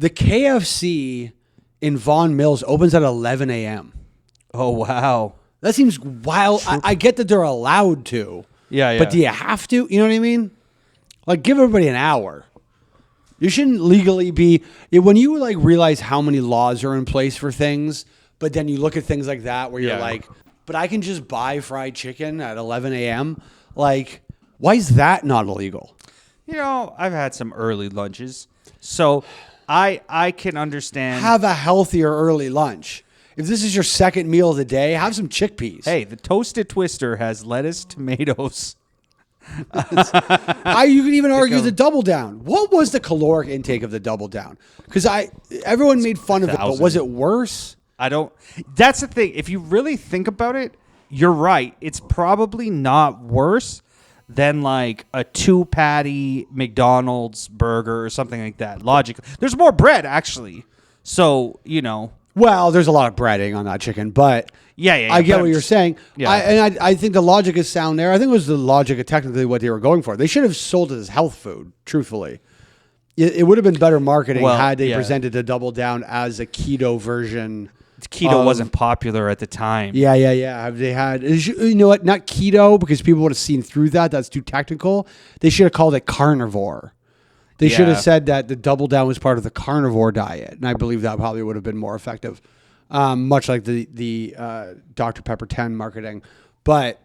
The KFC in Vaughan Mills opens at 11 a.m. Oh, wow. That seems wild. I get that they're allowed to. Yeah. But do you have to? You know what I mean? Like, give everybody an hour. You shouldn't legally be... When you, like, realize how many laws are in place for things, but then you look at things like that where you're like, but I can just buy fried chicken at 11 a.m.? Like, why is that not illegal? You know, I've had some early lunches, so I can understand. Have a healthier early lunch. If this is your second meal of the day, have some chickpeas. Hey, the Toasted Twister has lettuce, tomatoes. You could even argue the Double Down. What was the caloric intake of the Double Down? Because everyone made fun of it, but was it worse? That's the thing. If you really think about it, you're right. It's probably not worse than like a 2-patty McDonald's burger or something like that. Logically, there's more bread actually. So, you know. Well, there's a lot of breading on that chicken, but yeah. I get what you're saying. Yeah. I think the logic is sound there. I think it was the logic of technically what they were going for. They should have sold it as health food, truthfully. It would have been better marketing had they presented the Double Down as a keto version. Keto wasn't popular at the time. Yeah. Have they had, you know what, not keto, because people would have seen through that. That's too technical. They should have called it carnivore. They should have said that the Double Down was part of the carnivore diet, and I believe that probably would have been more effective, much like the Dr. Pepper 10 marketing. But,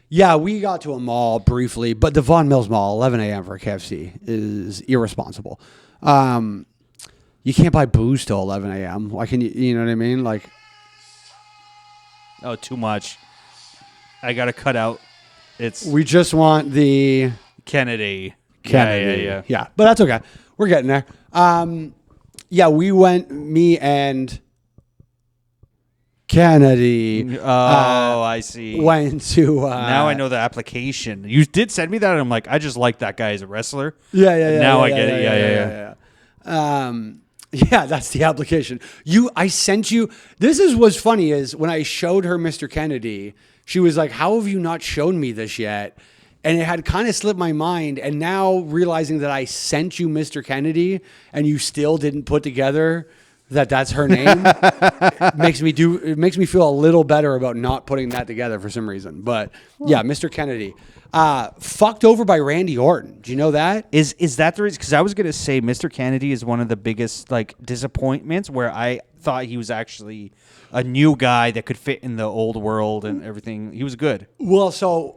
yeah, we got to a mall briefly, but the Vaughan Mills Mall, 11 a.m. for a KFC, is irresponsible. You can't buy booze till 11 a.m. Why can you? You know what I mean? Like, oh, too much. I got to cut out. We just want the Kennedy. Yeah. But that's okay. We're getting there. Yeah, we went, me and Kennedy. Oh, I see. Went to... now I know the application. You did send me that, and I'm like, I just like that guy as a wrestler. Yeah. Now I get it. Yeah. Yeah, that's the application. I sent you... This is what's funny is when I showed her Mr. Kennedy, she was like, how have you not shown me this yet? And it had kind of slipped my mind. And now realizing that I sent you Mr. Kennedy and you still didn't put together that that's her name, it makes me feel a little better about not putting that together for some reason. But yeah, Mr. Kennedy. Fucked over by Randy Orton. Do you know that? Is that the reason? Because I was going to say Mr. Kennedy is one of the biggest like disappointments where I thought he was actually a new guy that could fit in the old world and everything. He was good. Well, so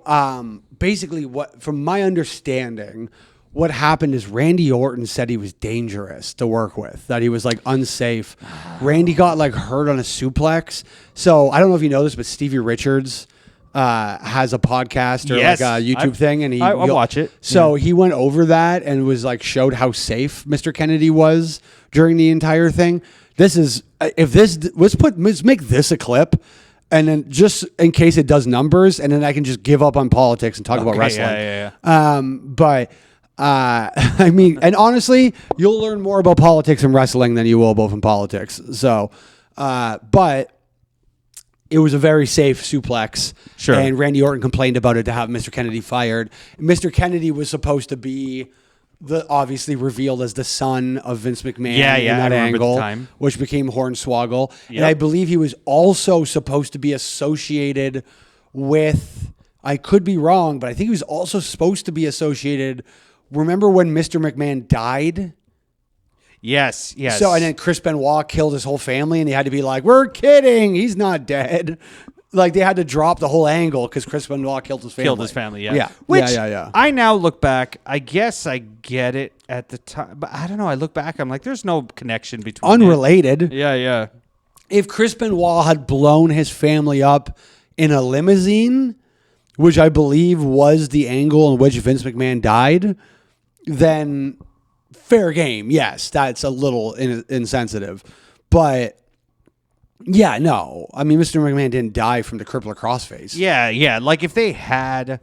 basically, from my understanding, what happened is Randy Orton said he was dangerous to work with, that he was like unsafe. Randy got like hurt on a suplex. So I don't know if you know this, but Stevie Richards has a podcast or like a YouTube thing, and I'll watch it. So he went over that and was like showed how safe Mr. Kennedy was during the entire thing. Let's make this a clip, and then just in case it does numbers, and then I can just give up on politics and talk about wrestling. Yeah. I mean, and honestly, you'll learn more about politics and wrestling than you will both in politics. So, but it was a very safe suplex. Sure. And Randy Orton complained about it to have Mr. Kennedy fired. Mr. Kennedy was supposed to be obviously revealed as the son of Vince McMahon in that angle, which became Hornswoggle. Yep. And I believe he was also supposed to be associated with, I could be wrong, but I think he was also supposed to be associated. Remember when Mr. McMahon died? Yes. So, and then Chris Benoit killed his whole family, and they had to be like, we're kidding, he's not dead. Like, they had to drop the whole angle because Chris Benoit killed his family. Yeah. Which, I now look back, I guess I get it at the time, but I don't know, I look back, I'm like, there's no connection between Unrelated. Yeah. If Chris Benoit had blown his family up in a limousine, which I believe was the angle in which Vince McMahon died, then fair game. Yes, that's a little insensitive. But, yeah, no. I mean, Mr. McMahon didn't die from the crippler crossface. Yeah. Like, if they had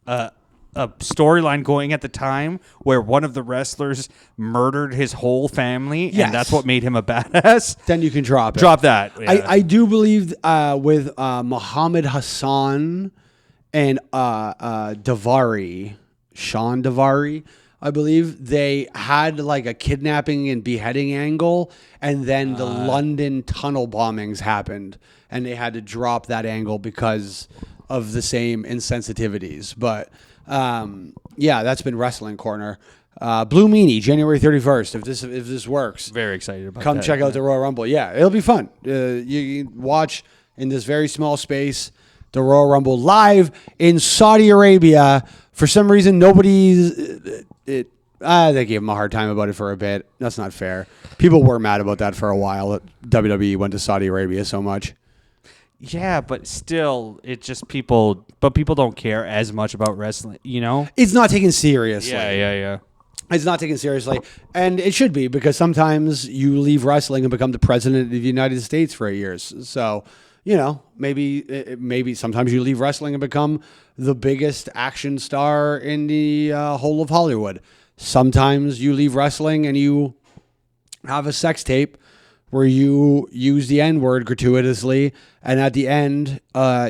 a storyline going at the time where one of the wrestlers murdered his whole family, and that's what made him a badass, then you can drop it. Drop that. Yeah. I do believe with Muhammad Hassan and Sean Davari, I believe, they had like a kidnapping and beheading angle, and then the London tunnel bombings happened, and they had to drop that angle because of the same insensitivities. But yeah, that's been Wrestling Corner. Blue Meanie, January 31st. If this works, Very excited about come that. check out the Royal Rumble. Yeah, it'll be fun. You can watch in this very small space the Royal Rumble live in Saudi Arabia. For some reason, they gave him a hard time about it for a bit. That's not fair. People were mad about that for a while. That WWE went to Saudi Arabia so much. Yeah, but still, it's just people. But people don't care as much about wrestling, you know? It's not taken seriously. Yeah. It's not taken seriously, and it should be, because sometimes you leave wrestling and become the president of the United States for 8 years. So, maybe sometimes you leave wrestling and become the biggest action star in the whole of Hollywood. Sometimes you leave wrestling and you have a sex tape where you use the N-word gratuitously, and at the end,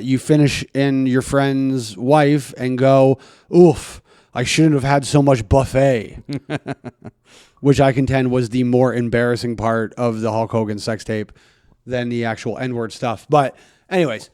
you finish in your friend's wife and go, oof, I shouldn't have had so much buffet, which I contend was the more embarrassing part of the Hulk Hogan sex tape than the actual N-word stuff. But anyways,